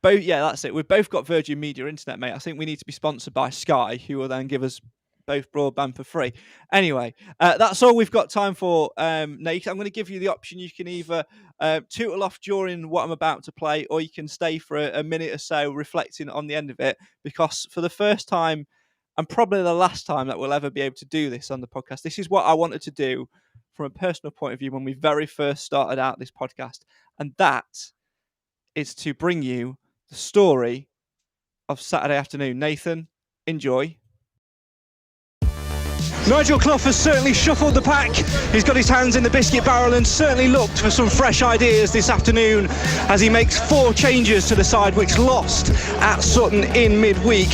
Speaker 1: That's it. We've both got Virgin Media internet, mate. I think we need to be sponsored by Sky, who will then give us both broadband for free. Anyway, that's all we've got time for, Nate. I'm going to give you the option. You can either tootle off during what I'm about to play, or you can stay for a minute or so reflecting on the end of it, because for the first time, and probably the last time that we'll ever be able to do this on the podcast, this is what I wanted to do from a personal point of view when we very first started out this podcast, and that is to bring you the story of Saturday afternoon. Nathan, enjoy.
Speaker 4: Nigel Clough has certainly shuffled the pack. He's got his hands in the biscuit barrel and certainly looked for some fresh ideas this afternoon as he makes 4 changes to the side which lost at Sutton in midweek.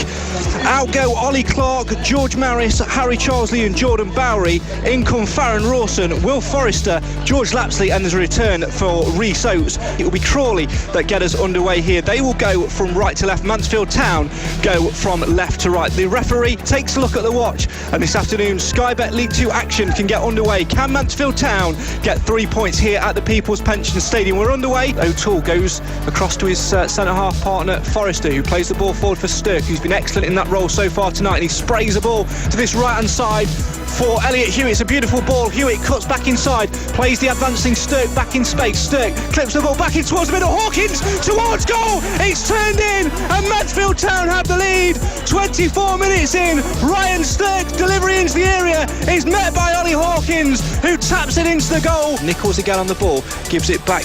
Speaker 4: Out go Ollie Clark, George Maris, Harry Charlesley and Jordan Bowery. In come Clough and Rawson, Will Forrester, George Lapsley, and there's a return for Rhys Oates. It will be Crawley that get us underway here. They will go from right to left. Mansfield Town go from left to right. The referee takes a look at the watch, and this afternoon's Sky Bet League 2 action can get underway. Can Mansfield Town get 3 points here at the People's Pension Stadium? We're underway. O'Toole goes across to his centre-half partner Forrester, who plays the ball forward for Stirk, who's been excellent in that role so far tonight, and he sprays the ball to this right-hand side for Elliot Hewitt. It's a beautiful ball. Hewitt cuts back inside, plays the advancing Stirk back in space. Stirk clips the ball back in towards the middle. Hawkins towards goal. It's turned in, and Mansfield Town have the lead. 24 minutes in, Ryan Stirk delivery into the area is met by Ollie Hawkins, who taps it into the goal. Nichols again on the ball, gives it back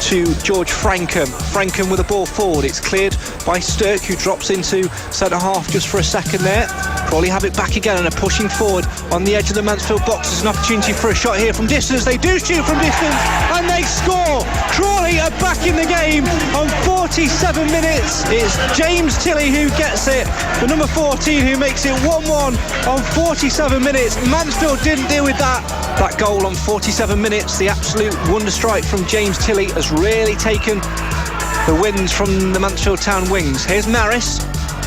Speaker 4: to George Frankham. Frankham with the ball forward. It's cleared by Stirk, who drops into centre half just for a second there. Crawley have it back again and are pushing forward on the edge of the Mansfield box. There's an opportunity for a shot here from distance. They do shoot from distance and they score. Crawley are back in the game on 47 minutes. It's James Tilley who gets it, the number 14, who makes it 1-1 on 47 minutes. Mansfield didn't deal with that goal on 47 minutes. The absolute wonder strike from James Tilley has really taken the wins from the Mansfield Town wings. Here's Maris,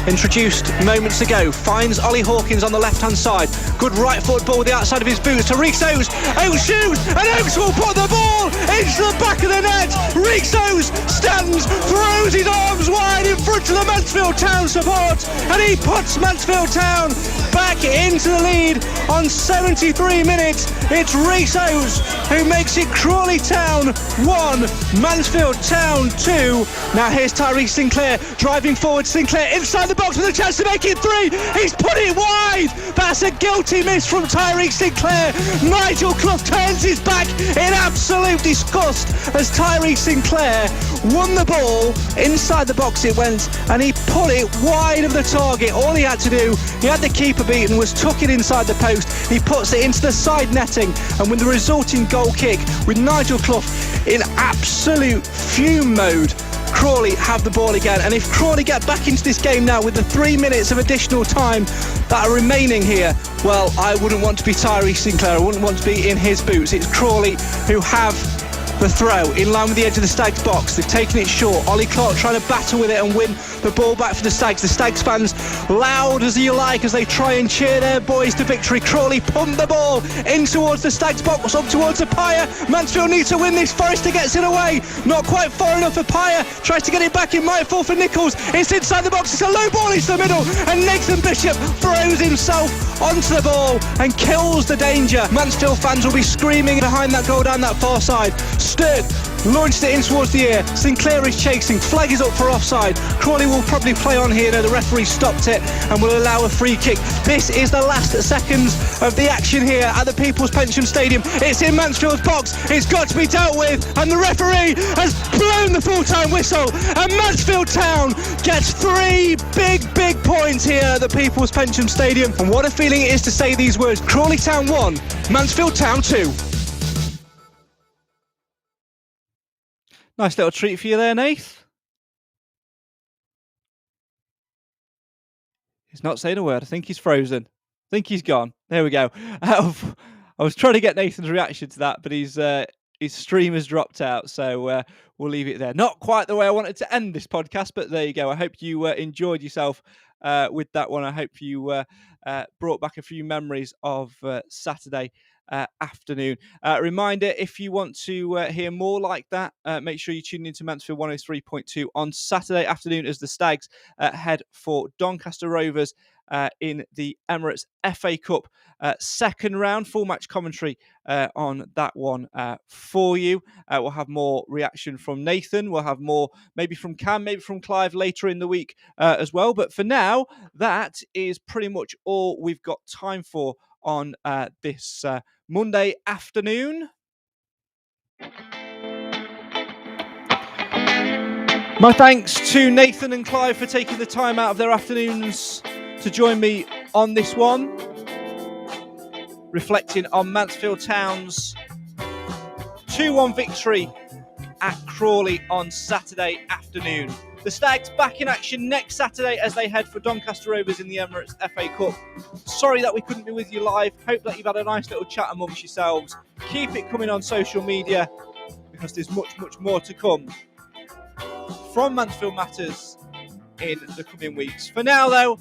Speaker 4: introduced moments ago, finds Ollie Hawkins on the left-hand side. Good right foot ball with the outside of his boots to Rhys Oates. Oates shoots, and Oates will put the ball into the back of the net. Rhys Oates stands, throws his arms wide in front of the Mansfield Town support, and he puts Mansfield Town back into the lead on 73 minutes. It's Rhys Oates who makes it Crawley Town 1, Mansfield Town 2. Now here's Tyrese Sinclair driving forward. Sinclair inside the box with a chance to make it 3. He's put it wide. That's a guilty miss from Tyrese Sinclair. Nigel Clough turns his back in absolute disgust as Tyrese Sinclair won the ball. Inside the box it went, and he put it wide of the target. All he had to do, he had the keeper beaten, was tuck it inside the post. He puts it into the side netting, and with the resulting goal kick, with Nigel Clough in absolute fume mode, Crawley have the ball again. And if Crawley get back into this game now with the 3 minutes of additional time that are remaining here, well, I wouldn't want to be Tyrese Sinclair. I wouldn't want to be in his boots. It's Crawley who have the throw in line with the edge of the Stags box. They've taken it short. Ollie Clark trying to battle with it and win the ball back for the Stags. The Stags fans loud as you like as they try and cheer their boys to victory. Crawley pumped the ball in towards the Stags box, up towards the Pyre. Mansfield needs to win this. Forrester gets it away, not quite far enough for Pyre, tries to get it back. It might fall for Nichols. It's inside the box. It's a low ball into the middle, and Nathan Bishop throws himself onto the ball and kills the danger. Mansfield fans will be screaming behind that goal down that far side. Stirk launched it in towards the air. Sinclair is chasing. Flag is up for offside. Crawley will probably play on here. No, the referee stopped it and will allow a free kick. This is the last seconds of the action here at the People's Pension Stadium. It's in Mansfield's box. It's got to be dealt with, and the referee has blown the full-time whistle, and Mansfield Town gets 3 big points here at the People's Pension Stadium. And what a feeling it is to say these words. Crawley Town 1, Mansfield Town 2.
Speaker 1: Nice little treat for you there, Nath. He's not saying a word. I think he's frozen. I think he's gone. There we go. I was trying to get Nathan's reaction to that, but his stream has dropped out, so we'll leave it there. Not quite the way I wanted to end this podcast, but there you go. I hope you enjoyed yourself with that one. I hope you brought back a few memories of Saturday afternoon. Reminder, if you want to hear more like that, make sure you tune into Mansfield 103.2 on Saturday afternoon as the Stags head for Doncaster Rovers in the Emirates FA Cup second round. Full match commentary on that one for you. We'll have more reaction from Nathan. We'll have more maybe from Cam, maybe from Clive later in the week as well. But for now, that is pretty much all we've got time for on this Monday afternoon. My thanks to Nathan and Clive for taking the time out of their afternoons to join me on this one. reflecting on Mansfield Town's 2-1 victory at Crawley on Saturday afternoon. The Stags back in action next Saturday as they head for Doncaster Rovers in the Emirates FA Cup. Sorry that we couldn't be with you live. Hope that you've had a nice little chat amongst yourselves. Keep it coming on social media because there's much, much more to come from Mansfield Matters in the coming weeks. For now, though,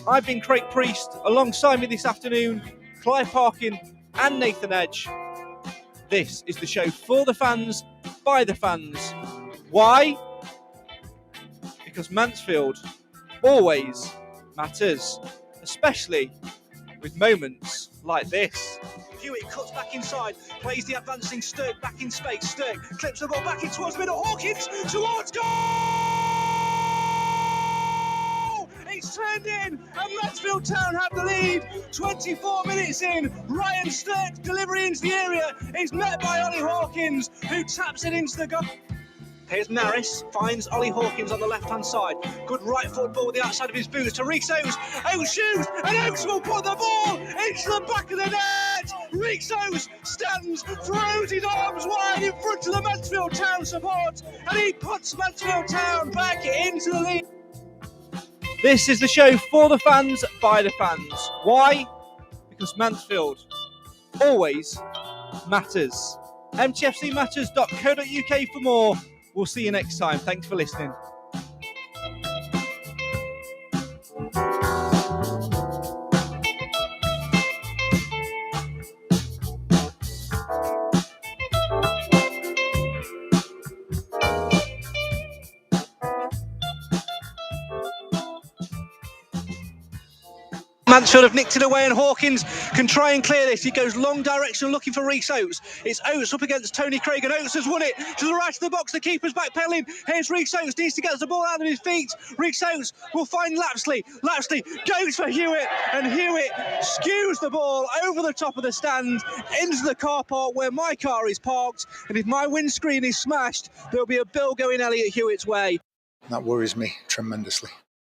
Speaker 1: I've been Craig Priest. Alongside me this afternoon, Clive Parkin and Nathan Edge. This is the show for the fans, by the fans. Why? Because Mansfield always matters, especially with moments like this.
Speaker 4: Hewitt cuts back inside, plays the advancing Stirk back in space. Stirk clips the ball back in towards middle. Hawkins towards goal! It's turned in, and Mansfield Town have the lead. 24 minutes in, Ryan Stirk's delivery into the area is met by Ollie Hawkins, who taps it into the goal. Here's Maris, finds Ollie Hawkins on the left-hand side. Good right foot ball with the outside of his boots to Reeks Oates. Oates shoots, and Oates will put the ball into the back of the net. Reeks Oates stands, throws his arms wide in front of the Mansfield Town support, and he puts Mansfield Town back into the lead.
Speaker 1: This is the show for the fans, by the fans. Why? Because Mansfield always matters. mtfcmatters.co.uk for more. We'll see you next time. Thanks for listening.
Speaker 4: Mansfield have nicked it away and Hawkins can try and clear this. He goes long direction looking for Reeks Oates. It's Oates up against Tony Craig and Oates has won it to the right of the box. The keeper's backpedaling. Here's Reeks Oates, needs to get the ball out of his feet. Reeks Oates will find Lapsley. Lapsley goes for Hewitt and Hewitt skews the ball over the top of the stand into the car park where my car is parked. And if my windscreen is smashed, there'll be a bill going Elliot Hewitt's way.
Speaker 7: That worries me tremendously.